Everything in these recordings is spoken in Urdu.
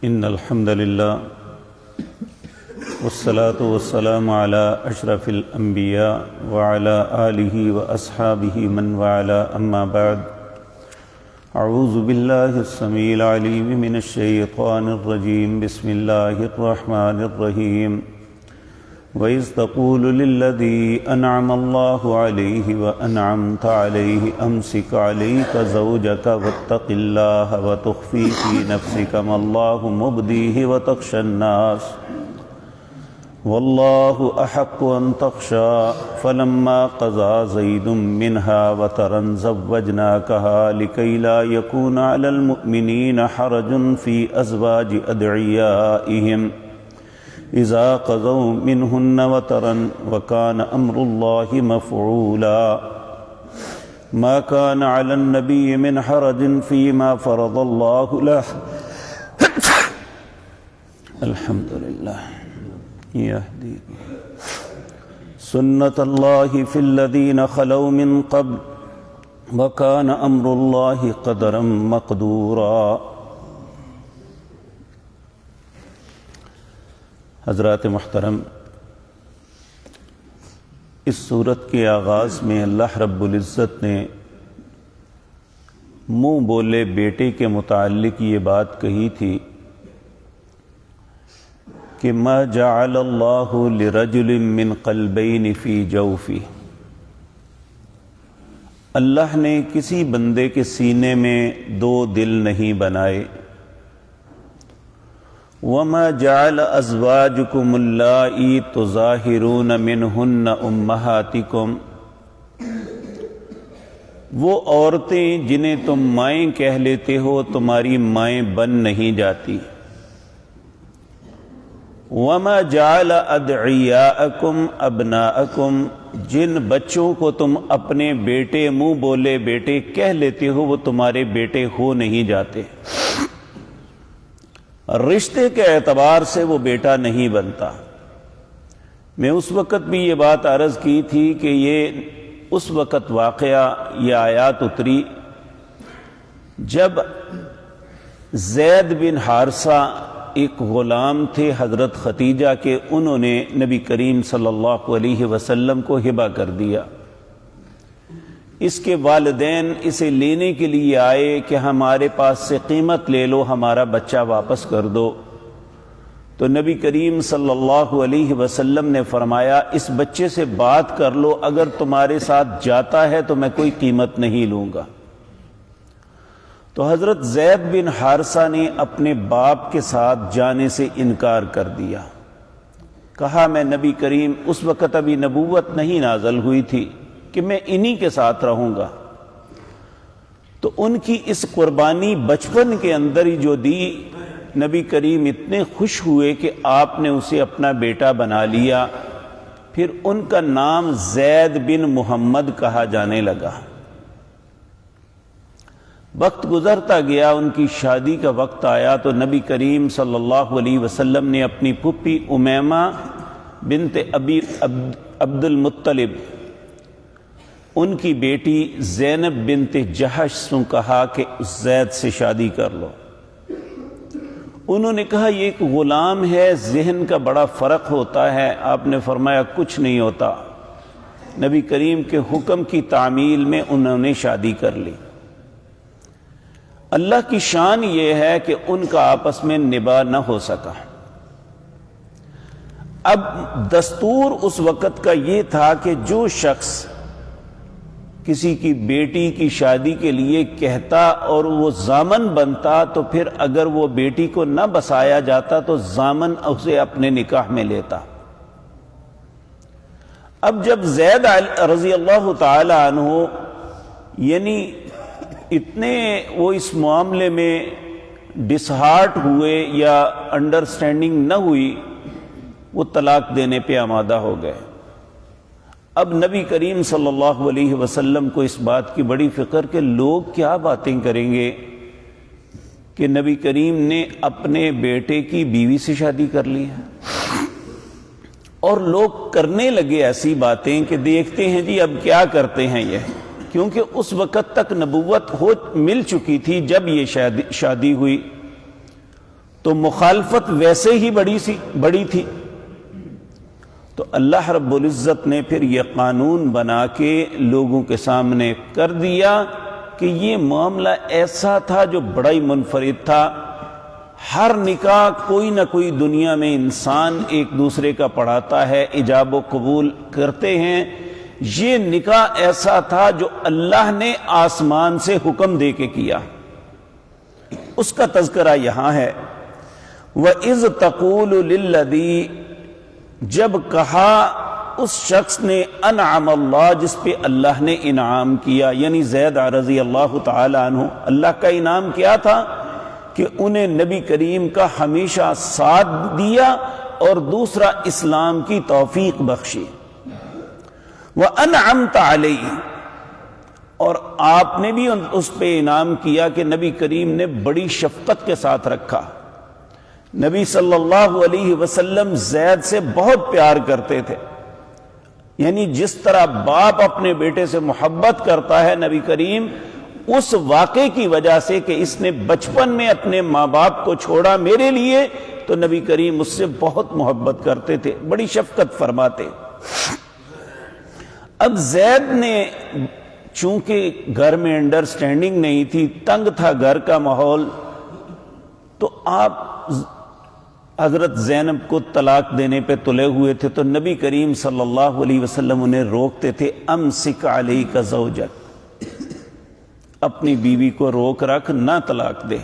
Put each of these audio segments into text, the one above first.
إن الحمد لله والصلاة والسلام على أشرف الأنبياء وعلى آله وأصحابه من والاه أما بعد أعوذ بالله السميع العليم من الشيطان الرجيم بسم الله الرحمن الرحيم وَإِذْ تَقُولُ لِلَّذِي أَنْعَمَ اللَّهُ عَلَيْهِ وَأَنْعَمْتَ عَلَيْهِ أَمْسِكْ عَلَيْكَ زَوْجَكَ وَاتَّقِ اللَّهَ وَتُخْفِي فِي نَفْسِكَ مَا اللَّهُ مُبْدِيهِ وَتَخْشَى النَّاسَ وَاللَّهُ أَحَقُّ أَنْ تَخْشَى فَلَمَّا قَضَى زَيْدٌ مِّنْهَا وَطَرًا زَوَّجْنَاكَهَا لِكَيْ لَا يَكُونَ عَلَى الْمُؤْمِنِينَ حَرَجٌ فِي أَزْوَاجِ أَدْعِيَائِهِمْ إِذَا قَضَوْا مِنْهُنَّ وَطَرًا وَكَانَ أَمْرُ اللَّهِ مَفْعُولًا مَا كَانَ عَلَى النَّبِيِّ مِنْ حَرَجٍ فِيمَا فَرَضَ اللَّهُ لَهُ الحمد لله يهدي سنة الله في الذين خلوا من قبل وكان أمر الله قدرا مقدورا۔ حضرات محترم، اس سورت کے آغاز میں اللہ رب العزت نے منہ بولے بیٹے کے متعلق یہ بات کہی تھی کہ ما جعل اللہ لرجل من قلبین فی جوفہ، اللہ نے کسی بندے کے سینے میں دو دل نہیں بنائے۔ وَمَا جَعَلَ أَزْوَاجُكُمُ اللَّائِي تُظَاهِرُونَ مِنْهُنَّ أُمَّهَاتِكُمْ، وہ عورتیں جنہیں تم مائیں کہہ لیتے ہو تمہاری مائیں بن نہیں جاتی۔ وَمَا جَعَلَ أَدْعِيَاءَكُمْ أَبْنَاءَكُمْ، جن بچوں کو تم اپنے بیٹے منہ بولے بیٹے کہہ لیتے ہو وہ تمہارے بیٹے ہو نہیں جاتے، رشتے کے اعتبار سے وہ بیٹا نہیں بنتا۔ میں اس وقت بھی یہ بات عرض کی تھی کہ یہ اس وقت واقعہ یہ آیات اتری جب زید بن حارثہ ایک غلام تھے حضرت ختیجہ کے، انہوں نے نبی کریم صلی اللہ علیہ وسلم کو ہبہ کر دیا۔ اس کے والدین اسے لینے کے لیے آئے کہ ہمارے پاس سے قیمت لے لو، ہمارا بچہ واپس کر دو۔ تو نبی کریم صلی اللہ علیہ وسلم نے فرمایا اس بچے سے بات کر لو، اگر تمہارے ساتھ جاتا ہے تو میں کوئی قیمت نہیں لوں گا۔ تو حضرت زید بن حارثہ نے اپنے باپ کے ساتھ جانے سے انکار کر دیا، کہا میں نبی کریم، اس وقت ابھی نبوت نہیں نازل ہوئی تھی، کہ میں انہی کے ساتھ رہوں گا۔ تو ان کی اس قربانی بچپن کے اندر ہی جو دی، نبی کریم اتنے خوش ہوئے کہ آپ نے اسے اپنا بیٹا بنا لیا، پھر ان کا نام زید بن محمد کہا جانے لگا۔ وقت گزرتا گیا، ان کی شادی کا وقت آیا تو نبی کریم صلی اللہ علیہ وسلم نے اپنی پھپھی امیمہ بنت ابی عبد المطلب، ان کی بیٹی زینب بنت جہش سے کہا کہ زید سے شادی کر لو۔ انہوں نے کہا یہ ایک غلام ہے، ذہن کا بڑا فرق ہوتا ہے۔ آپ نے فرمایا کچھ نہیں ہوتا۔ نبی کریم کے حکم کی تعمیل میں انہوں نے شادی کر لی۔ اللہ کی شان یہ ہے کہ ان کا آپس میں نباہ نہ ہو سکا۔ اب دستور اس وقت کا یہ تھا کہ جو شخص کسی کی بیٹی کی شادی کے لیے کہتا اور وہ ضامن بنتا تو پھر اگر وہ بیٹی کو نہ بسایا جاتا تو ضامن اسے اپنے نکاح میں لیتا۔ اب جب زید رضی اللہ تعالی عنہ یعنی اتنے وہ اس معاملے میں ڈس ہارٹ ہوئے یا انڈرسٹینڈنگ نہ ہوئی، وہ طلاق دینے پہ آمادہ ہو گئے۔ اب نبی کریم صلی اللہ علیہ وسلم کو اس بات کی بڑی فکر کہ لوگ کیا باتیں کریں گے کہ نبی کریم نے اپنے بیٹے کی بیوی سے شادی کر لی ہے، اور لوگ کرنے لگے ایسی باتیں کہ دیکھتے ہیں جی اب کیا کرتے ہیں یہ، کیونکہ اس وقت تک نبوت مل چکی تھی۔ جب یہ شادی ہوئی تو مخالفت ویسے ہی بڑی تھی. تو اللہ رب العزت نے پھر یہ قانون بنا کے لوگوں کے سامنے کر دیا کہ یہ معاملہ ایسا تھا جو بڑا ہی منفرد تھا. ہر نکاح کوئی نہ کوئی دنیا میں انسان ایک دوسرے کا پڑھاتا ہے، ایجاب و قبول کرتے ہیں. یہ نکاح ایسا تھا جو اللہ نے آسمان سے حکم دے کے کیا. اس کا تذکرہ یہاں ہے. وَإِذْ تَقُولُ لِلَّذِي، جب کہا اس شخص نے انعم اللہ، جس پہ اللہ نے انعام کیا، یعنی زید رضی اللہ تعالی عنہ. اللہ کا انعام کیا تھا کہ انہیں نبی کریم کا ہمیشہ ساتھ دیا اور دوسرا اسلام کی توفیق بخشی. وَأَنْعَمْتَ عَلَيْهِ، اور آپ نے بھی اس پہ انعام کیا کہ نبی کریم نے بڑی شفقت کے ساتھ رکھا. نبی صلی اللہ علیہ وسلم زید سے بہت پیار کرتے تھے. یعنی جس طرح باپ اپنے بیٹے سے محبت کرتا ہے، نبی کریم اس واقعے کی وجہ سے کہ اس نے بچپن میں اپنے ماں باپ کو چھوڑا میرے لیے، تو نبی کریم اس سے بہت محبت کرتے تھے، بڑی شفقت فرماتے. اب زید نے چونکہ گھر میں انڈرسٹینڈنگ نہیں تھی، تنگ تھا گھر کا ماحول، تو آپ حضرت زینب کو طلاق دینے پہ تلے ہوئے تھے. تو نبی کریم صلی اللہ علیہ وسلم انہیں روکتے تھے. امسک علیک زوجک، اپنی بیوی کو روک رکھ، نہ طلاق دے.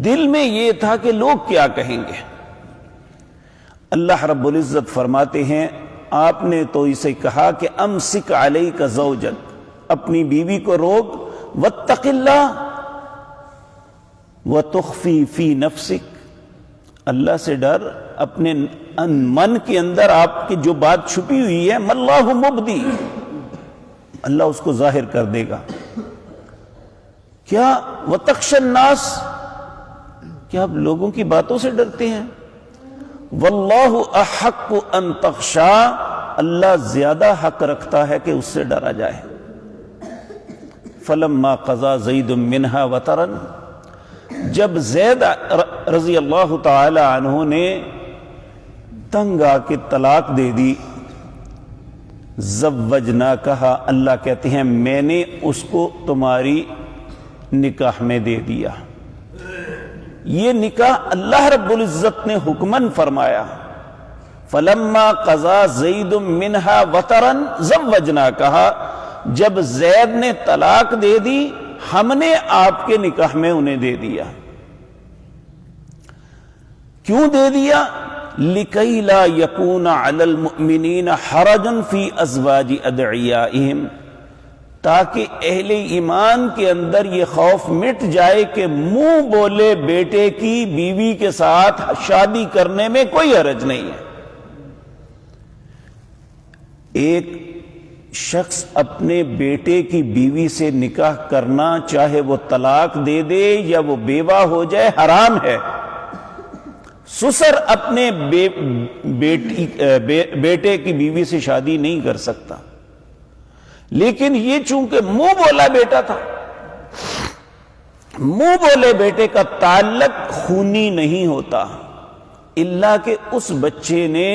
دل میں یہ تھا کہ لوگ کیا کہیں گے. اللہ رب العزت فرماتے ہیں آپ نے تو اسے کہا کہ امسک علیک زوجک، اپنی بیوی کو روک. واتق اللہ وتخفی فی نفسک، اللہ سے ڈر، اپنے من کے اندر آپ کی جو بات چھپی ہوئی ہے، مَاللَّهُ مُبْدِي، اللہ اس کو ظاہر کر دے گا. کیا وَتَخْشَى النَّاسَ، کیا آپ لوگوں کی باتوں سے ڈرتے ہیں؟ وَاللَّهُ أَحَقُّ أَن تَخْشَىٰ، اللہ زیادہ حق رکھتا ہے کہ اس سے ڈرا جائے. فَلَمَّا قَضَىٰ زَيْدٌ مِّنْهَا وَطَرًا، جب زید رضی اللہ تعالی عنہ نے تنگ آ کے طلاق دے دی، زوجنا کہا، اللہ کہتے ہیں میں نے اس کو تمہاری نکاح میں دے دیا. یہ نکاح اللہ رب العزت نے حکمن فرمایا. فلما قضا زید منہا وطرن زوجنا کہا، جب زید نے طلاق دے دی ہم نے آپ کے نکاح میں انہیں دے دیا. کیوں دے دیا؟ لِكَيْ لَا يَكُونَ عَلَى الْمُؤْمِنِينَ حَرَجٌ فِي أَزْوَاجِ أَدْعِيَائِهِمْ، تاکہ اہل ایمان کے اندر یہ خوف مٹ جائے کہ منہ بولے بیٹے کی بیوی کے ساتھ شادی کرنے میں کوئی حرج نہیں ہے. ایک شخص اپنے بیٹے کی بیوی سے نکاح کرنا، چاہے وہ طلاق دے دے یا وہ بیوہ ہو جائے، حرام ہے. سسر اپنے بیٹے کی بیوی سے شادی نہیں کر سکتا. لیکن یہ چونکہ منہ بولا بیٹا تھا، منہ بولے بیٹے کا تعلق خونی نہیں ہوتا الا کہ اس بچے نے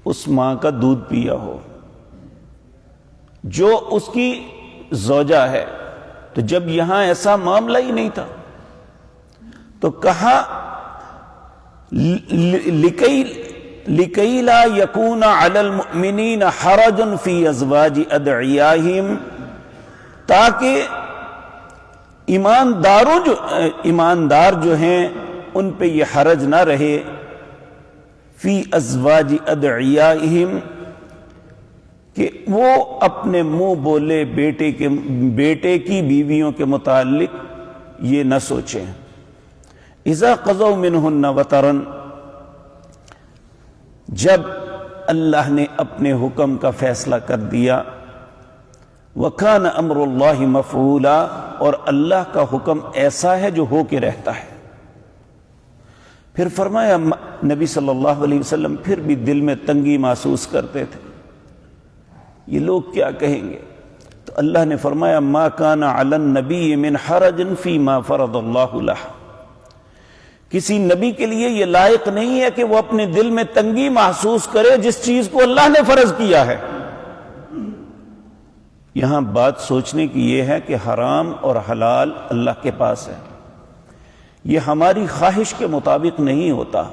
اس ماں کا دودھ پیا ہو جو اس کی زوجہ ہے. تو جب یہاں ایسا معاملہ ہی نہیں تھا تو کہا لِكَيْ لَا يَكُونَ عَلَى الْمُؤْمِنِينَ حَرَجٌ فِي أَزْوَاجِ أَدْعِيَائِهِمْ، تاکہ ایماندار جو ہیں ان پہ یہ حرج نہ رہے. فی ازواج ادعیائہم، کہ وہ اپنے منہ بولے بیٹے کی بیویوں کے متعلق یہ نہ سوچیں. اذا قضوا منہن وطرا، جب اللہ نے اپنے حکم کا فیصلہ کر دیا. وکان امر اللہ مفعولا، اور اللہ کا حکم ایسا ہے جو ہو کے رہتا ہے. پھر فرمایا نبی صلی اللہ علیہ وسلم پھر بھی دل میں تنگی محسوس کرتے تھے، یہ لوگ کیا کہیں گے. تو اللہ نے فرمایا ما کان علی النبی من حرج فیما فرض اللہ لہ، کسی نبی کے لیے یہ لائق نہیں ہے کہ وہ اپنے دل میں تنگی محسوس کرے جس چیز کو اللہ نے فرض کیا ہے۔ یہاں بات سوچنے کی یہ ہے کہ حرام اور حلال اللہ کے پاس ہے، یہ ہماری خواہش کے مطابق نہیں ہوتا۔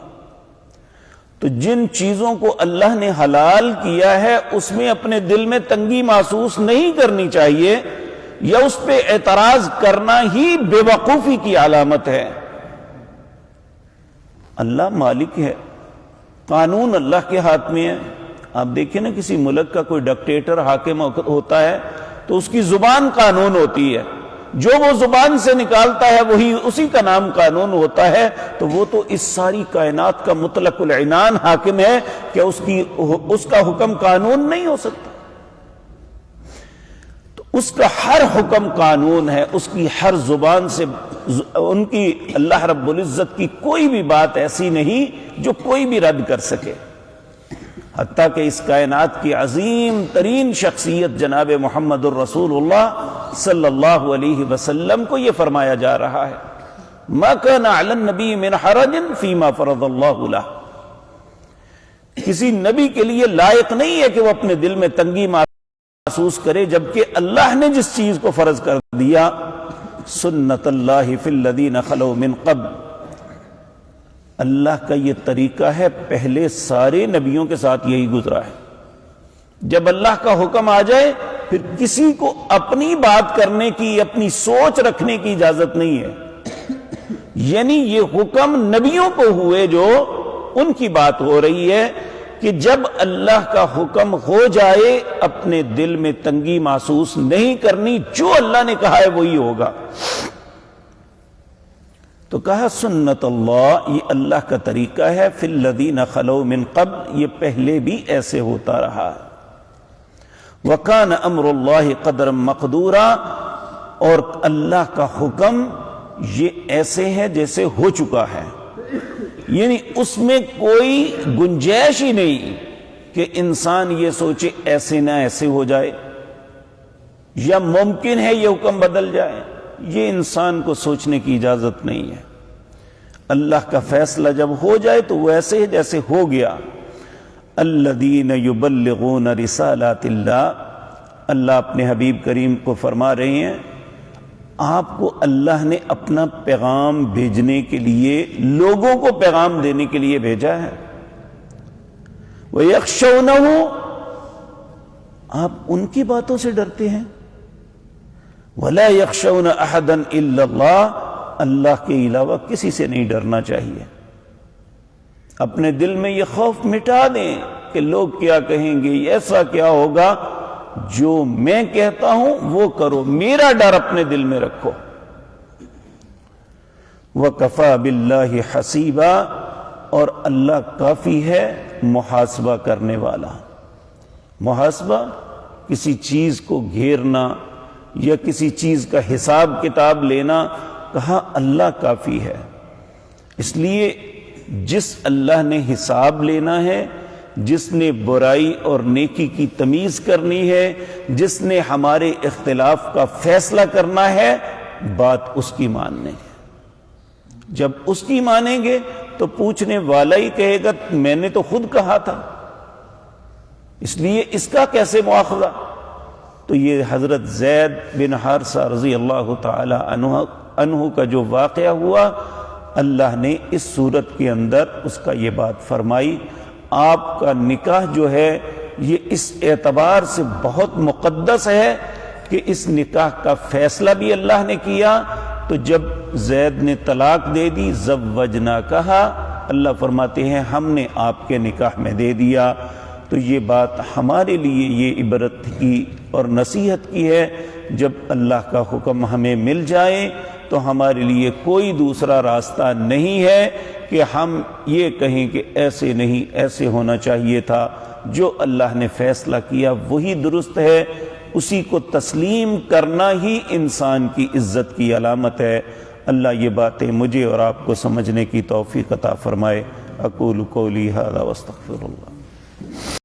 تو جن چیزوں کو اللہ نے حلال کیا ہے اس میں اپنے دل میں تنگی محسوس نہیں کرنی چاہیے، یا اس پہ اعتراض کرنا ہی بے وقوفی کی علامت ہے۔ اللہ مالک ہے، قانون اللہ کے ہاتھ میں ہے۔ آپ دیکھیں نا، کسی ملک کا کوئی ڈکٹیٹر حاکم ہوتا ہے تو اس کی زبان قانون ہوتی ہے، جو وہ زبان سے نکالتا ہے وہی اسی کا نام قانون ہوتا ہے۔ تو وہ تو اس ساری کائنات کا مطلق العنان حاکم ہے کہ اس کا حکم قانون نہیں ہو سکتا۔ تو اس کا ہر حکم قانون ہے، اس کی ہر زبان سے ان کی اللہ رب العزت کی کوئی بھی بات ایسی نہیں جو کوئی بھی رد کر سکے۔ حتیٰ کہ اس کائنات کی عظیم ترین شخصیت جناب محمد الرسول اللہ صلی اللہ علیہ وسلم کو یہ فرمایا جا رہا ہے، ما کان علی النبی من حرج فیما فرض اللہ لہ۔ کسی نبی کے لیے لائق نہیں ہے کہ وہ اپنے دل میں تنگی محسوس کرے جبکہ اللہ نے جس چیز کو فرض کر دیا۔ سنت اللہ فی الذین خلو من قبل، اللہ کا یہ طریقہ ہے، پہلے سارے نبیوں کے ساتھ یہی گزرا ہے۔ جب اللہ کا حکم آ جائے پھر کسی کو اپنی بات کرنے کی، اپنی سوچ رکھنے کی اجازت نہیں ہے۔ یعنی یہ حکم نبیوں کو ہوئے جو ان کی بات ہو رہی ہے کہ جب اللہ کا حکم ہو جائے اپنے دل میں تنگی محسوس نہیں کرنی، جو اللہ نے کہا ہے وہی ہوگا۔ تو کہا سنت اللہ، یہ اللہ کا طریقہ ہے، فی الذین خلو من قبل، یہ پہلے بھی ایسے ہوتا رہا ہے۔ وکان امر اللہ قدرا مقدورا، اور اللہ کا حکم یہ ایسے ہے جیسے ہو چکا ہے، یعنی اس میں کوئی گنجائش ہی نہیں کہ انسان یہ سوچے ایسے نہ ایسے ہو جائے، یا ممکن ہے یہ حکم بدل جائے، یہ انسان کو سوچنے کی اجازت نہیں ہے۔ اللہ کا فیصلہ جب ہو جائے تو وہ ایسے جیسے ہو گیا۔ الذین یبلغون رسالات اللہ، اللہ اپنے حبیب کریم کو فرما رہے ہیں آپ کو اللہ نے اپنا پیغام بھیجنے کے لیے، لوگوں کو پیغام دینے کے لیے بھیجا ہے۔ وَيَخْشَوْنَهُ، آپ ان کی باتوں سے ڈرتے ہیں۔ وَلَا يَخْشَوْنَ أَحَدًا إِلَّا اللَّهَ، اللہ کے علاوہ کسی سے نہیں ڈرنا چاہیے۔ اپنے دل میں یہ خوف مٹا دیں کہ لوگ کیا کہیں گے، ایسا کیا ہوگا، جو میں کہتا ہوں وہ کرو، میرا ڈر اپنے دل میں رکھو۔ وَكَفَى بِاللَّهِ حَسِيبًا، اور اللہ کافی ہے محاسبہ کرنے والا۔ محاسبہ کسی چیز کو گھیرنا یا کسی چیز کا حساب کتاب لینا، کہا اللہ کافی ہے۔ اس لیے جس اللہ نے حساب لینا ہے، جس نے برائی اور نیکی کی تمیز کرنی ہے، جس نے ہمارے اختلاف کا فیصلہ کرنا ہے، بات اس کی ماننے ہے۔ جب اس کی مانیں گے تو پوچھنے والا ہی کہے گا میں نے تو خود کہا تھا، اس لیے اس کا کیسے مواخذہ۔ تو یہ حضرت زید بن حارثہ رضی اللہ تعالی عنہ کا جو واقعہ ہوا، اللہ نے اس صورت کے اندر اس کا یہ بات فرمائی۔ آپ کا نکاح جو ہے یہ اس اعتبار سے بہت مقدس ہے کہ اس نکاح کا فیصلہ بھی اللہ نے کیا۔ تو جب زید نے طلاق دے دی، زوجنا کہا، اللہ فرماتے ہیں ہم نے آپ کے نکاح میں دے دیا۔ تو یہ بات ہمارے لیے یہ عبرت کی اور نصیحت کی ہے، جب اللہ کا حکم ہمیں مل جائے تو ہمارے لیے کوئی دوسرا راستہ نہیں ہے کہ ہم یہ کہیں کہ ایسے نہیں، ایسے ہونا چاہیے تھا۔ جو اللہ نے فیصلہ کیا وہی درست ہے، اسی کو تسلیم کرنا ہی انسان کی عزت کی علامت ہے۔ اللہ یہ باتیں مجھے اور آپ کو سمجھنے کی توفیق عطا فرمائے۔ اقول قولی ھذا واستغفر اللہ۔